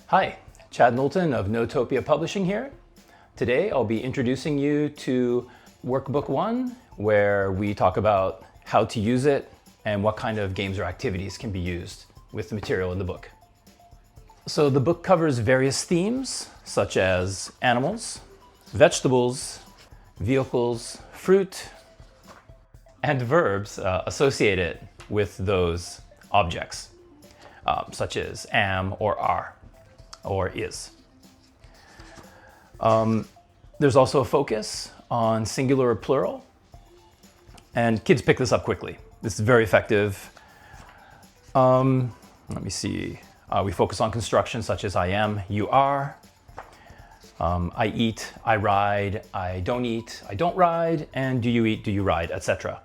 Hi, Chad Knowlton of Notopia Publishing here. Today I'll be introducing you to Workbook 1, where we talk about how to use it and what kind of games or activities can be used with the material in the book. So the book covers various themes such as animals, vegetables, vehicles, fruit, and verbs associated with those objects, such as am or are or is. There's also a focus on singular or plural, and kids pick this up quickly. This is very effective. Let me see. We focus on construction such as I am, you are, I eat, I ride, I don't eat, I don't ride, and do you eat, do you ride, etc.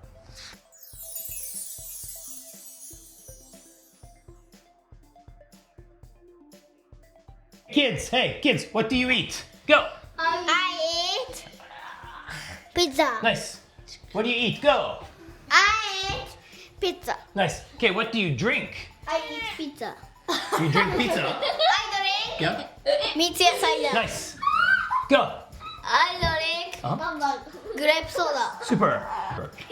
Kids, hey, kids, what do you eat? Go! I eat pizza. Nice. What do you eat? Go! I eat pizza. Nice. Okay, what do you drink? I eat pizza. You drink pizza? I drink Yeah. michi cider. Nice. Go! I drink grape soda. Super.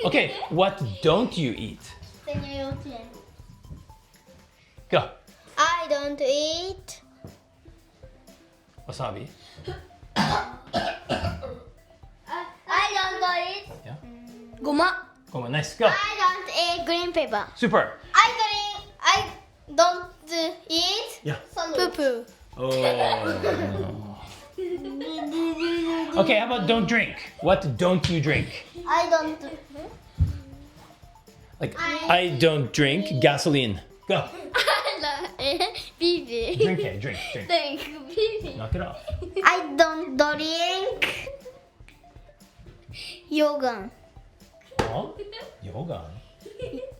Okay, what don't you eat? Go. I don't eat Wasabi. I don't eat Yeah. goma. Oh, nice. Go. I don't eat green paper. Super. I don't eat Yeah. poo poo. Oh. Okay, how about don't drink? What don't you drink? I don't Like, I don't drink gasoline. Go. baby. Drink it. Drink. Baby. Knock it off. I don't drink yogurt. Oh, yoga.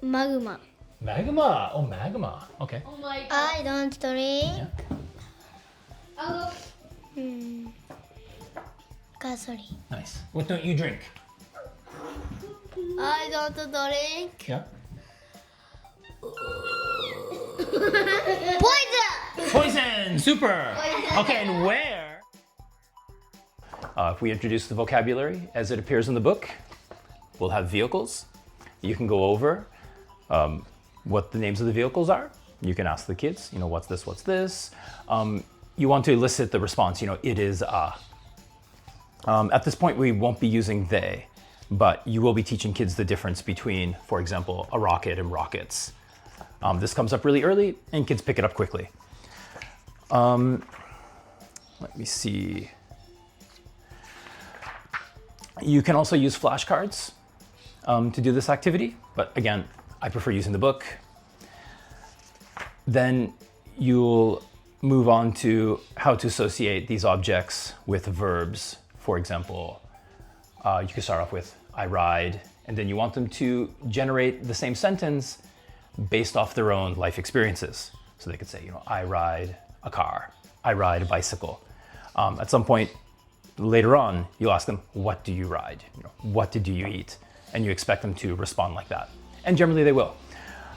Magma. Magma. Oh, magma. Okay. Oh my god. I don't drink Yeah. gasoline. Nice. What don't you drink? I don't drink Yeah. poison. Poison. Super. Okay, and where? If we introduce the vocabulary as it appears in the book, we'll have vehicles. You can go over what the names of the vehicles are. You can ask the kids, what's this, what's this? You want to elicit the response, it is a. At this point, we won't be using they, but you will be teaching kids the difference between, for example, a rocket and rockets. This comes up really early, and kids pick it up quickly. Let me see. You can also use flashcards to do this activity, but again, I prefer using the book. Then you'll move on to how to associate these objects with verbs. For example, you can start off with I ride, and then you want them to generate the same sentence based off their own life experiences. So they could say, I ride a car, I ride a bicycle. At some point later on, you'll ask them, what do you ride? What do you eat? And you expect them to respond like that. And generally they will.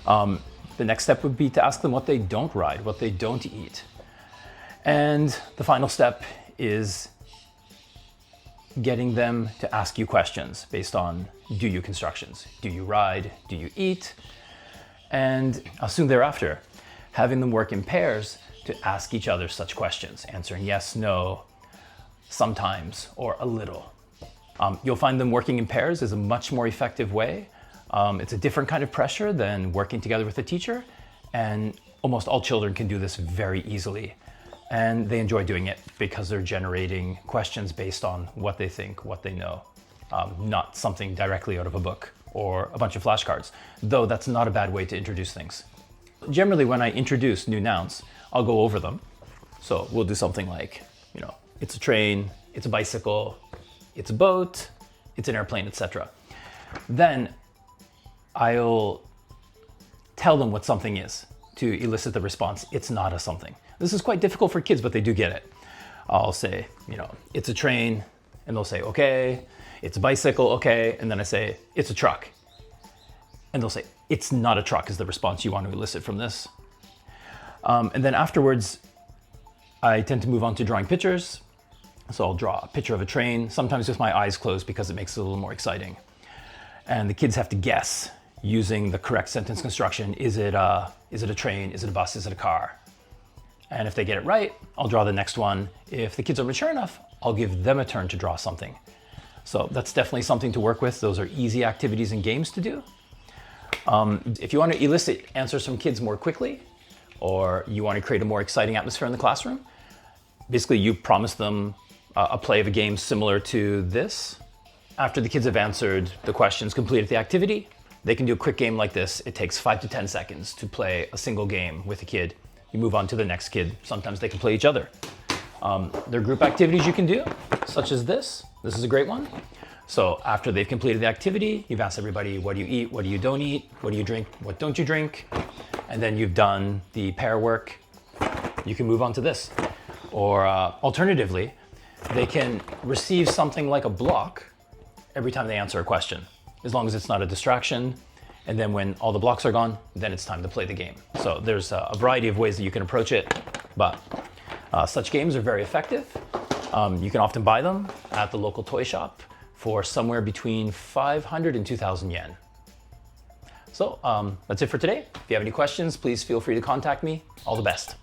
The next step would be to ask them what they don't ride, what they don't eat. And the final step is getting them to ask you questions based on do you constructions. Do you ride? Do you eat? And soon thereafter, having them work in pairs to ask each other such questions, answering yes, no, sometimes, or a little. You'll find them working in pairs is a much more effective way. It's a different kind of pressure than working together with a teacher, and almost all children can do this very easily. And they enjoy doing it because they're generating questions based on what they think, what they know, not something directly out of a book or a bunch of flashcards, though that's not a bad way to introduce things. Generally, when I introduce new nouns, I'll go over them. So we'll do something like, it's a train, it's a bicycle, it's a boat, it's an airplane, etc. Then I'll tell them what something is to elicit the response, it's not a something. This is quite difficult for kids, but they do get it. I'll say, it's a train, and they'll say, okay. It's a bicycle, okay. And then I say, it's a truck. And they'll say, it's not a truck is the response you want to elicit from this. And then afterwards, I tend to move on to drawing pictures. So I'll draw a picture of a train, sometimes with my eyes closed because it makes it a little more exciting. And the kids have to guess using the correct sentence construction. Is it a train? Is it a bus? Is it a car? And if they get it right, I'll draw the next one. If the kids are mature enough, I'll give them a turn to draw something. So that's definitely something to work with. Those are easy activities and games to do. If you want to elicit answers from kids more quickly, or you want to create a more exciting atmosphere in the classroom, basically you promise them a play of a game similar to this. After the kids have answered the questions, completed the activity, they can do a quick game like this. It takes 5 to 10 seconds to play a single game with a kid. You move on to the next kid. Sometimes they can play each other. There are group activities you can do, such as this. This is a great one. So after they've completed the activity, you've asked everybody, what do you eat? What do you don't eat? What do you drink? What don't you drink? And then you've done the pair work. You can move on to this. Or alternatively, they can receive something like a block every time they answer a question, as long as it's not a distraction. And then when all the blocks are gone, then it's time to play the game. So there's a variety of ways that you can approach it, but such games are very effective. You can often buy them at the local toy shop for somewhere between 500 and 2,000 yen. So that's it for today. If you have any questions, please feel free to contact me. All the best.